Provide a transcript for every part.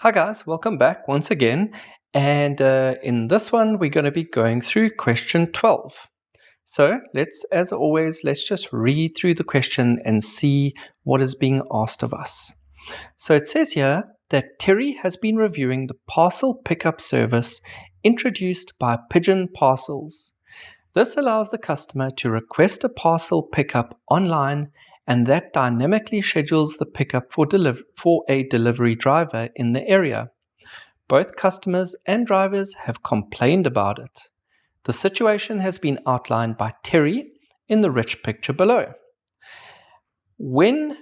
Hi guys, welcome back once again. And in this one, we're going to be going through question 12. So as always, let's just read through the question and see what is being asked of us. So it says here that Terry has been reviewing the parcel pickup service introduced by Pigeon Parcels. This allows the customer to request a parcel pickup online, and that dynamically schedules the pickup for a delivery driver in the area. Both customers and drivers have complained about it. The situation has been outlined by Terry in the rich picture below. When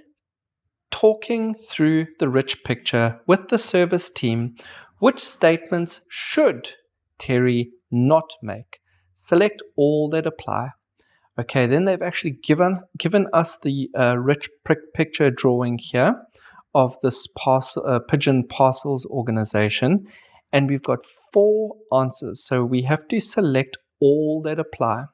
talking through the rich picture with the service team, which statements should Terry not make? Select all that apply. Okay, then they've actually given us the rich picture drawing here of this Pigeon Parcels organization, and we've got 4 answers. So we have to select all that apply.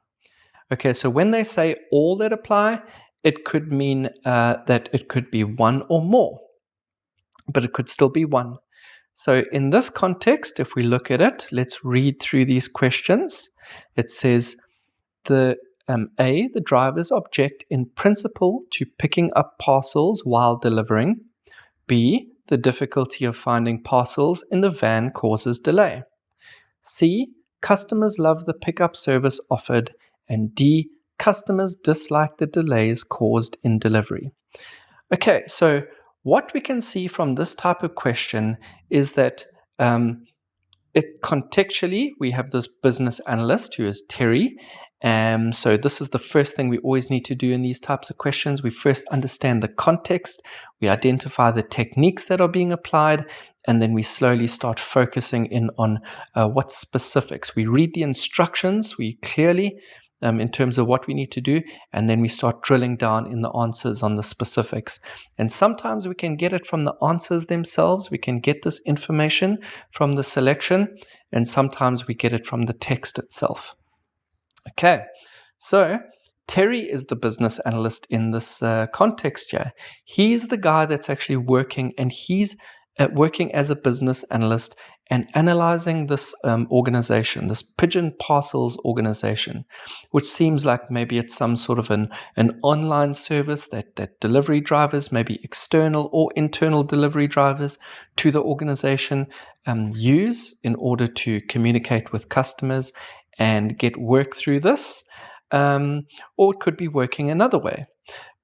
Okay, so when they say all that apply, it could mean that it could be one or more, but it could still be one. So in this context, if we look at it, let's read through these questions. It says the drivers object in principle to picking up parcels while delivering. B, the difficulty of finding parcels in the van causes delay. C, customers love the pickup service offered. And D, customers dislike the delays caused in delivery. Okay, so what we can see from this type of question is that contextually, we have this business analyst who is Terry. So this is the first thing we always need to do in these types of questions. We first understand the context, we identify the techniques that are being applied, and then we slowly start focusing in on what specifics. We read the instructions, we clearly, in terms of what we need to do, and then we start drilling down in the answers on the specifics. And sometimes we can get it from the answers themselves, we can get this information from the selection, and sometimes we get it from the text itself. Okay, so Terry is the business analyst in this context here. He's the guy that's actually working, and he's working as a business analyst and analyzing this organization, this Pigeon Parcels organization, which seems like maybe it's some sort of an online service that delivery drivers, maybe external or internal delivery drivers to the organization use in order to communicate with customers and get work through this, or it could be working another way.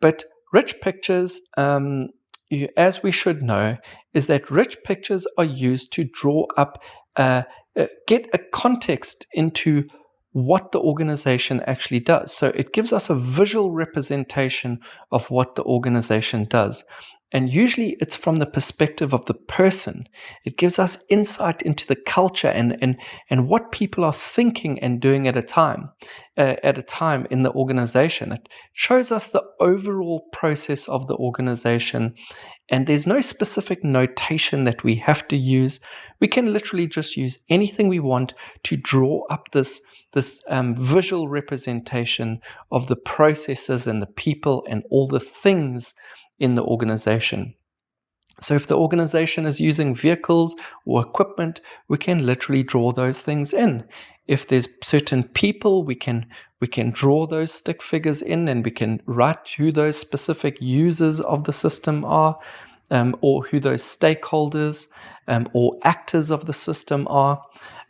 But rich pictures, as we should know, is that rich pictures are used to draw up, get a context into what the organization actually does. So it gives us a visual representation of what the organization does. And usually it's from the perspective of the person. It gives us insight into the culture and what people are thinking and doing at a time in the organization. It shows us the overall process of the organization, and there's no specific notation that we have to use. We can literally just use anything we want to draw up this visual representation of the processes and the people and all the things in the organization. So if the organization is using vehicles or equipment, we can literally draw those things in. If there's certain people, we can draw those stick figures in, and we can write who those specific users of the system are, or who those stakeholders or actors of the system are.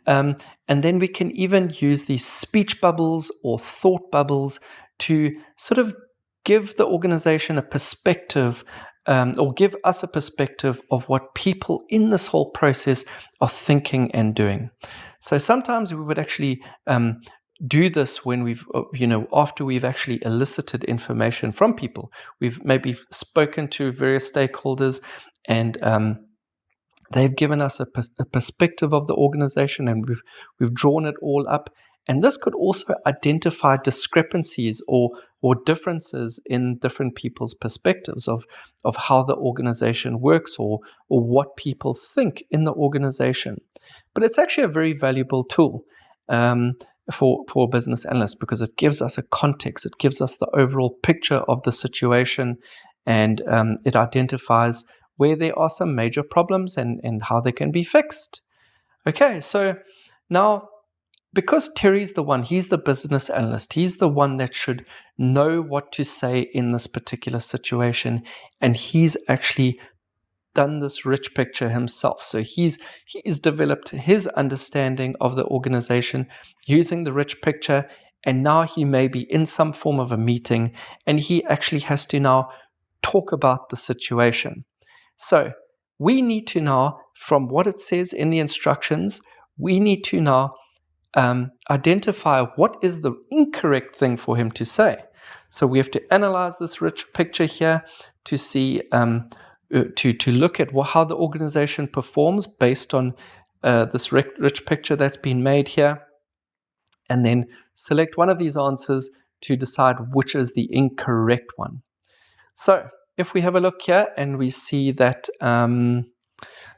And then we can even use these speech bubbles or thought bubbles to sort of give the organization a perspective, or give us a perspective of what people in this whole process are thinking and doing. So sometimes we would actually do this when we've, after we've actually elicited information from people. We've maybe spoken to various stakeholders, and they've given us a perspective of the organization, and we've drawn it all up. And this could also identify discrepancies or differences in different people's perspectives of how the organization works or what people think in the organization. But it's actually a very valuable tool for business analysts, because it gives us a context, it gives us the overall picture of the situation, and it identifies where there are some major problems and how they can be fixed. Okay, so now, because Terry's the one, he's the business analyst, he's the one that should know what to say in this particular situation, and he's actually done this rich picture himself. So he's developed his understanding of the organization using the rich picture, and now he may be in some form of a meeting, and he actually has to now talk about the situation. So we need to now, from what it says in the instructions, we need to now identify what is the incorrect thing for him to say. So we have to analyze this rich picture here to see, to look at how the organization performs based on this rich picture that's been made here, and then select one of these answers to decide which is the incorrect one. So if we have a look here and we see that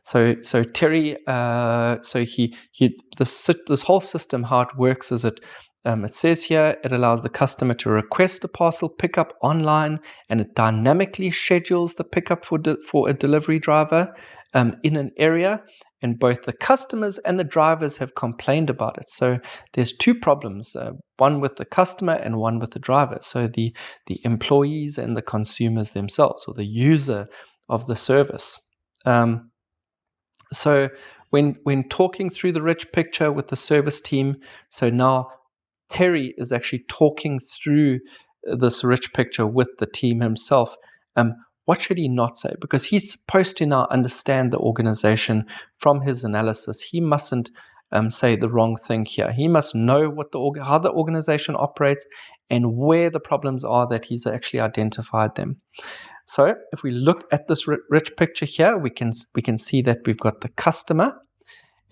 so Terry, this whole system, how it works is it says here, it allows the customer to request a parcel pickup online, and it dynamically schedules the pickup for a delivery driver in an area, and both the customers and the drivers have complained about it. So there's two problems, one with the customer and one with the driver. So the employees and the consumers themselves, or the user of the service. So when talking through the rich picture with the service team, so now Terry is actually talking through this rich picture with the team himself. What should he not say? Because he's supposed to now understand the organization from his analysis. He mustn't say the wrong thing here. He must know how the organization operates and where the problems are that he's actually identified them. So if we look at this rich picture here, we can see that we've got the customer,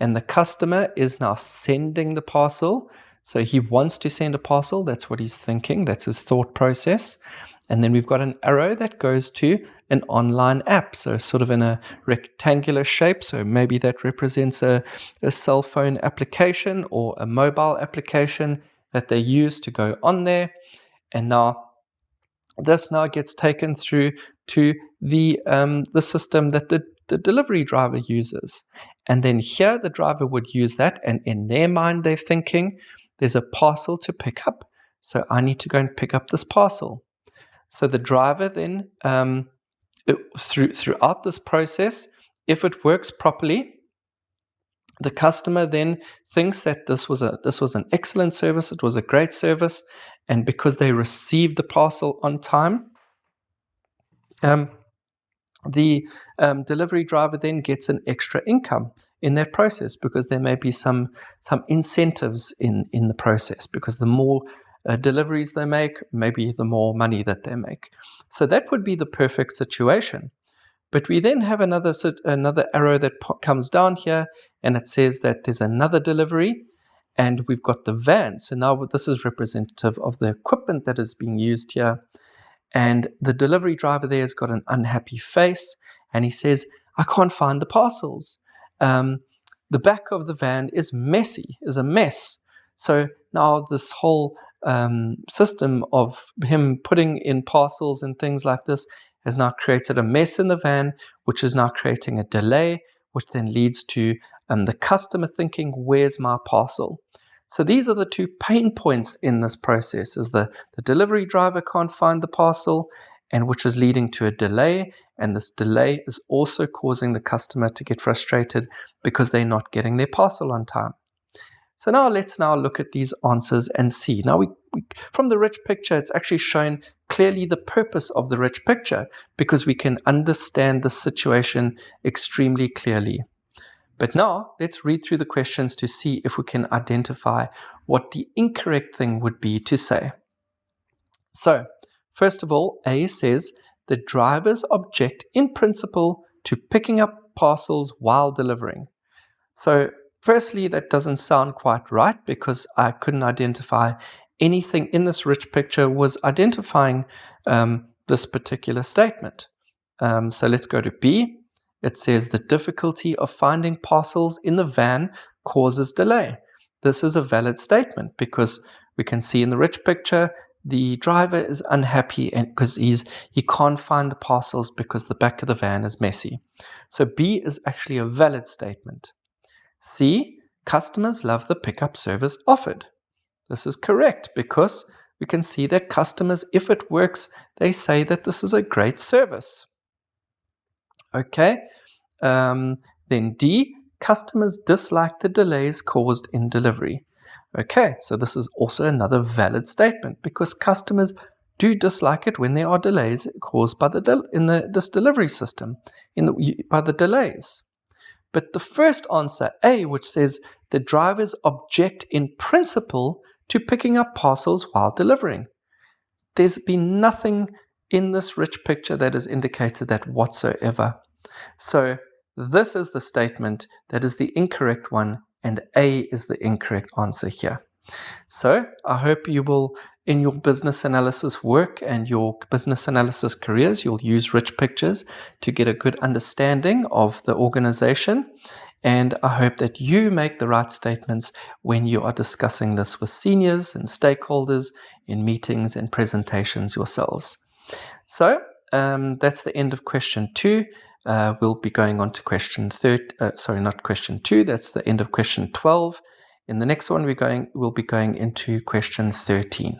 and the customer is now sending the parcel. So he wants to send a parcel. That's what he's thinking. That's his thought process. And then we've got an arrow that goes to an online app, so sort of in a rectangular shape. So maybe that represents a cell phone application or a mobile application that they use to go on there. And now this now gets taken through to the system that the delivery driver uses. And then here the driver would use that, and in their mind they're thinking, there's a parcel to pick up, so I need to go and pick up this parcel. So the driver then, throughout this process, if it works properly, the customer then thinks that this was an excellent service, it was a great service, and because they received the parcel on time, the delivery driver then gets an extra income in that process, because there may be some incentives in the process, because the more deliveries they make, maybe the more money that they make. So that would be the perfect situation. But we then have another arrow that comes down here, and it says that there's another delivery, and we've got the van. So now this is representative of the equipment that is being used here. And the delivery driver there has got an unhappy face, and he says, I can't find the parcels. The back of the van is a mess. So now this whole system of him putting in parcels and things like this has now created a mess in the van, which is now creating a delay, which then leads to the customer thinking, where's my parcel? So these are the two pain points in this process, is the delivery driver can't find the parcel, and which is leading to a delay, and this delay is also causing the customer to get frustrated because they're not getting their parcel on time. So now let's look at these answers and see. Now we from the rich picture, it's actually shown clearly the purpose of the rich picture, because we can understand the situation extremely clearly. But now let's read through the questions to see if we can identify what the incorrect thing would be to say. So, first of all, A says, the drivers object in principle to picking up parcels while delivering. So, firstly, that doesn't sound quite right, because I couldn't identify anything in this rich picture was identifying this particular statement. So let's go to B. It says the difficulty of finding parcels in the van causes delay. This is a valid statement, because we can see in the rich picture the driver is unhappy and because he can't find the parcels because the back of the van is messy. So B is actually a valid statement. C, customers love the pickup service offered. This is correct because we can see that customers, if it works, they say that this is a great service. Okay, then D, customers dislike the delays caused in delivery. Okay, so this is also another valid statement because customers do dislike it when there are delays caused by this delivery system, by the delays. But the first answer, A, which says the drivers object in principle to picking up parcels while delivering. There's been nothing in this rich picture that has indicated that whatsoever. So this is the statement that is the incorrect one, and A is the incorrect answer here. So I hope you will, in your business analysis work and your business analysis careers, you'll use rich pictures to get a good understanding of the organization. And I hope that you make the right statements when you are discussing this with seniors and stakeholders in meetings and presentations yourselves. So that's the end of question 2. We'll be going on to question 2. That's the end of question 12. In the next one, we'll be going into question 13.